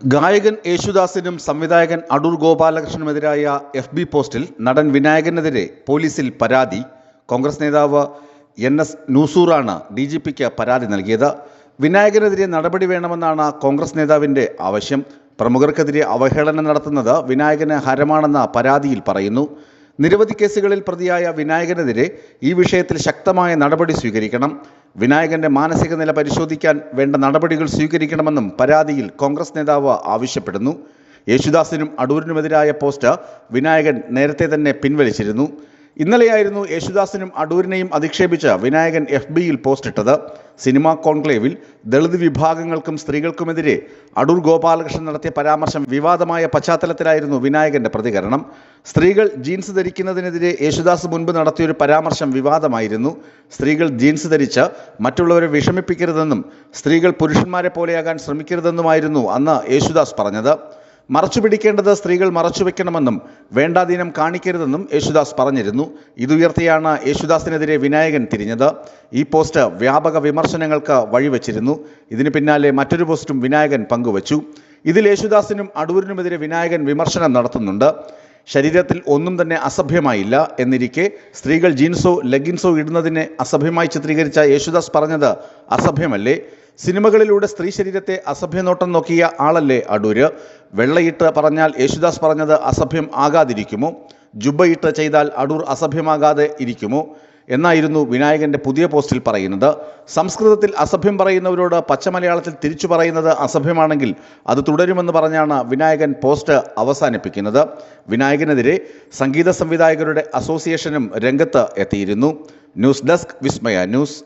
ഗായകൻ യേശുദാസിനും സംവിധായകൻ അടൂർ ഗോപാലകൃഷ്ണനുമെതിരായ FB പോസ്റ്റിൽ നടൻ വിനായകനെതിരെ പോലീസിൽ പരാതി. കോൺഗ്രസ് നേതാവ് NS നൂസൂറാണ് DGPക്ക് പരാതി നൽകിയത്. വിനായകനെതിരെ നടപടി വേണമെന്നാണ് കോൺഗ്രസ് നേതാവിൻ്റെ ആവശ്യം. പ്രമുഖർക്കെതിരെ അവഹേളനം നടത്തുന്നത് വിനായകന് ഹരമാണെന്ന പരാതിയിൽ പറയുന്നു. നിരവധി കേസുകളിൽ പ്രതിയായ വിനായകനെതിരെ ഈ വിഷയത്തിൽ ശക്തമായ നടപടി സ്വീകരിക്കണം. വിനായകന്റെ മാനസിക നില പരിശോധിക്കാൻ വേണ്ട നടപടികൾ സ്വീകരിക്കണമെന്നും പരാതിയിൽ കോൺഗ്രസ് നേതാവ് ആവശ്യപ്പെടുന്നു. യേശുദാസിനും അടൂരിനുമെതിരായ പോസ്റ്റ് വിനായകൻ നേരത്തെ തന്നെ പിൻവലിച്ചിരുന്നു. ഇന്നലെയായിരുന്നു യേശുദാസിനും അടൂരിനെയും അധിക്ഷേപിച്ച് വിനായകൻ FBയിൽ പോസ്റ്റിട്ടത്. സിനിമാ കോൺക്ലേവിൽ ദളിത് വിഭാഗങ്ങൾക്കും സ്ത്രീകൾക്കുമെതിരെ അടൂർ ഗോപാലകൃഷ്ണൻ നടത്തിയ പരാമർശം വിവാദമായ പശ്ചാത്തലത്തിലായിരുന്നു വിനായകന്റെ പ്രതികരണം. സ്ത്രീകൾ ജീൻസ് ധരിക്കുന്നതിനെതിരെ യേശുദാസ് മുൻപ് നടത്തിയൊരു പരാമർശം വിവാദമായിരുന്നു. സ്ത്രീകൾ ജീൻസ് ധരിച്ച് മറ്റുള്ളവരെ വിഷമിപ്പിക്കരുതെന്നും സ്ത്രീകൾ പുരുഷന്മാരെ പോലെയാകാൻ ശ്രമിക്കരുതെന്നുമായിരുന്നു അന്ന് യേശുദാസ് പറഞ്ഞത്. മറച്ചുപിടിക്കേണ്ടത് സ്ത്രീകൾ മറച്ചുവെക്കണമെന്നും വേണ്ടാദീനം കാണിക്കരുതെന്നും യേശുദാസ് പറഞ്ഞിരുന്നു. ഇതുയർത്തിയാണ് യേശുദാസിനെതിരെ വിനായകൻ തിരിഞ്ഞത്. ഈ പോസ്റ്റ് വ്യാപക വിമർശനങ്ങൾക്ക് വഴിവെച്ചിരുന്നു. ഇതിന് പിന്നാലെ മറ്റൊരു പോസ്റ്റും വിനായകൻ പങ്കുവച്ചു. ഇതിൽ യേശുദാസിനും അടൂരിനുമെതിരെ വിനായകൻ വിമർശനം നടത്തുന്നുണ്ട്. ശരീരത്തിൽ ഒന്നും തന്നെ അസഭ്യമായില്ല എന്നിരിക്കെ സ്ത്രീകൾ ജീൻസോ ലെഗിൻസോ ഇടുന്നതിനെ അസഭ്യമായി ചിത്രീകരിച്ച യേശുദാസ് പറഞ്ഞത് അസഭ്യമല്ലേ? സിനിമകളിലൂടെ സ്ത്രീ ശരീരത്തെ അസഭ്യനോട്ടം നോക്കിയ ആളല്ലേ അടൂര്? വെള്ളയിട്ട് പറഞ്ഞാൽ യേശുദാസ് പറഞ്ഞത് അസഭ്യം ആകാതിരിക്കുമോ? ജുബ്ബയിട്ട് ചെയ്താൽ അടൂർ അസഭ്യമാകാതെ ഇരിക്കുമോ എന്നായിരുന്നു വിനായകന്റെ പുതിയ പോസ്റ്റിൽ പറയുന്നത്. സംസ്കൃതത്തിൽ അസഭ്യം പറയുന്നവരോട് പച്ചമലയാളത്തിൽ തിരിച്ചു പറയുന്നത് അസഭ്യമാണെങ്കിൽ അത് തുടരുമെന്ന് പറഞ്ഞാണ് വിനായകൻ പോസ്റ്റ് അവസാനിപ്പിക്കുന്നത്. വിനായകനെതിരെ സംഗീത സംവിധായകരുടെ അസോസിയേഷനും രംഗത്ത് എത്തിയിരുന്നു. ന്യൂസ് ഡെസ്ക് വിസ്മയ ന്യൂസ്.